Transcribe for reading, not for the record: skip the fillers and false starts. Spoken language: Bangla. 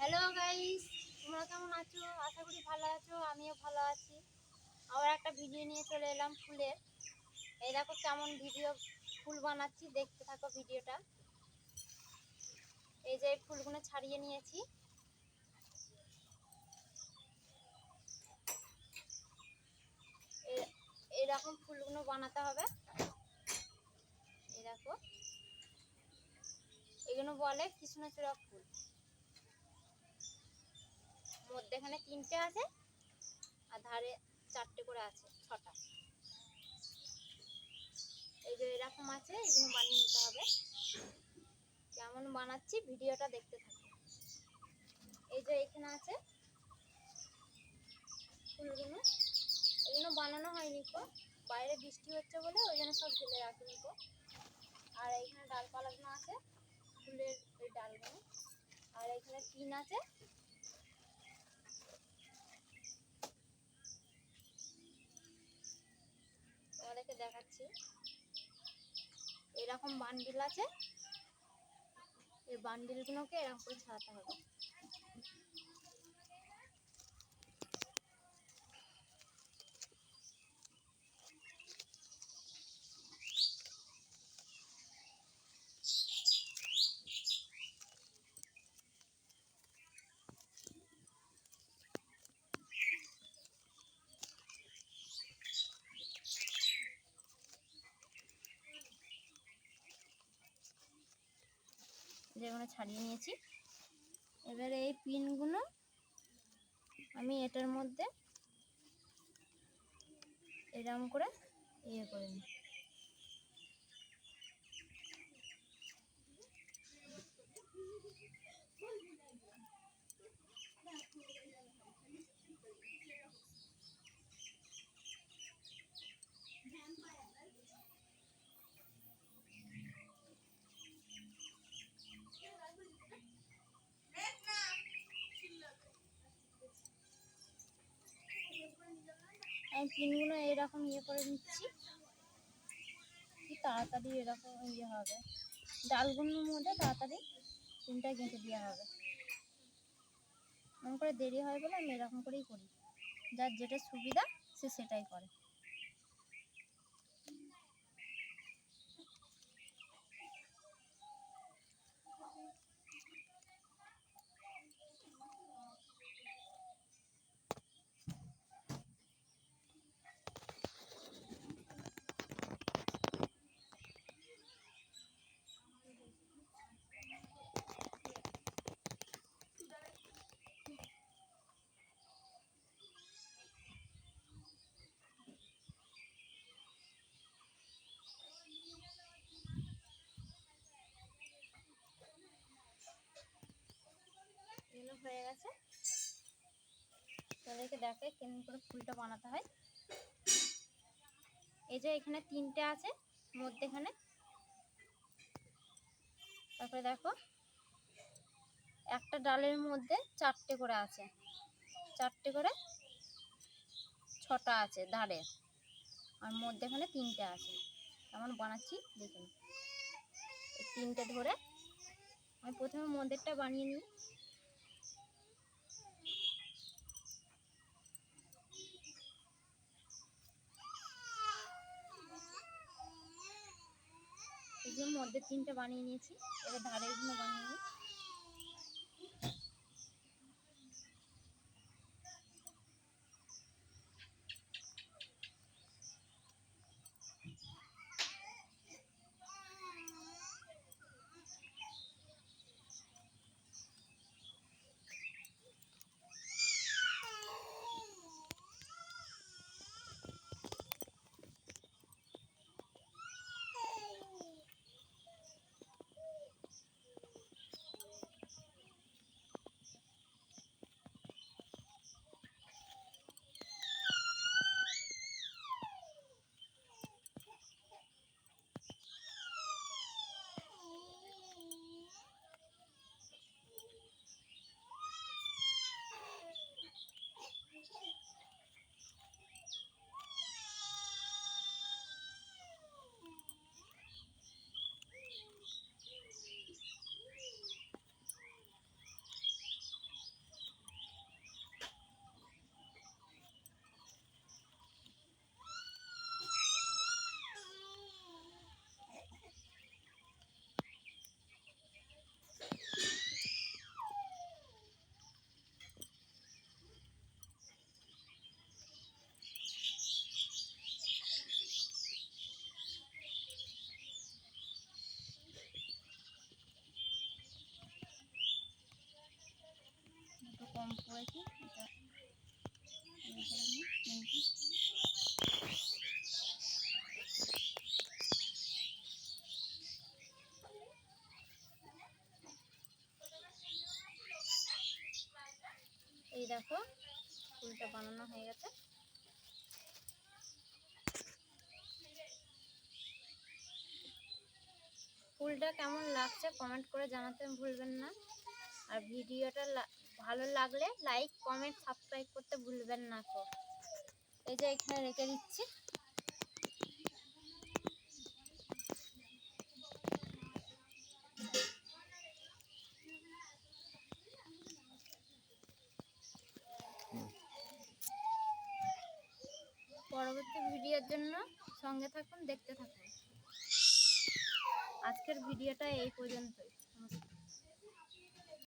হ্যালো গাইস, তোমরা কেমন আছো? আশা করি ভালো আছো। আমিও ভালো আছি। আবার একটা ভিডিও নিয়ে চলে এলাম ফুলের। এই দেখো কেমন ফুল বানাচ্ছি, দেখতে থাকো ভিডিওটা। এই যে ফুলগুলো ছাড়িয়ে নিয়েছি। এইরকম ফুলগুলো বানাতে হবে। এই দেখো, এগুলো বলে কৃষ্ণচূড়া ফুল। মধ্যেখানে 3টে আছে আর ধারে 4টে করে আছে, 6টা। এই যে এরকম আছে, এগুলো বানিয়ে নিতে হবে। কেমন বানাচ্ছি ভিডিওটা দেখতে থাকো। এই যে এখানে আছে ফুলগুলো, এগুলো বানানো হয়নি তো, বাইরে বৃষ্টি হচ্ছে বলে ওই জন্য সব ঢেলে রাখিনি তো। আর এইখানে ডালপালাগুলো আছে, ফুলের ওই ডালগুলো। আর এখানে টিন আছে। তোমাদেরকে দেখাচ্ছি, এরকম বান্ডিল আছে। এই বান্ডিলগুলোকে এরকম করে ছাড়াতে হবে। যেগুলো ছাড়িয়ে নিয়েছি, এবারে এই পিনগুলো আমি এটার মধ্যে এরকম করে ইয়ে করে নিই। আমি পিনগুলো এরকম ইয়ে করে নিচ্ছি, কি তাড়াতাড়ি এরকম ইয়ে হবে। ডালগুলোর মধ্যে তাড়াতাড়ি পিনটা গেঁথে দেওয়া হবে। এরকম করে দেরি হয় বলে আমি এরকম করেই করি। যার যেটা সুবিধা সে সেটাই করে। এগুলো হয়ে গেছে। তাদেরকে দেখে কেমন করে ফুলটা বানাতে হয়। এই যে এখানে 3টে আছে মধ্যেখানে। তারপরে দেখো একটা ডালের মধ্যে 4টে করে আছে, 4টে করে 6টা আছে ধারে, আর মধ্যেখানে 3টে আছে। কেমন বানাচ্ছি দেখুন। এই 3টে ধরে আমি প্রথমে মধ্যেরটা বানিয়ে নিই। এই যে মধ্যে 3টে বানিয়ে নিয়েছি, এবার ধারের গুলো বানিয়ে নিই। কম পড়েছে, এটা ইয়ে করে নিই, কিন্তু এই দেখো ফুলটা বানানো হয়ে গেছে। ফুলটা কেমন লাগছে কমেন্ট করে জানাতে ভুলবেন না। আর ভিডিওটা ভালো লাগলে লাইক কমেন্ট সাবস্ক্রাইব করতে ভুলবেন না। তো এই যে এখানে রেখে দিচ্ছি। পরবর্তী ভিডিওর জন্য সঙ্গে থাকুন, দেখতে থাকুন। আজকের ভিডিওটা এই পর্যন্তই।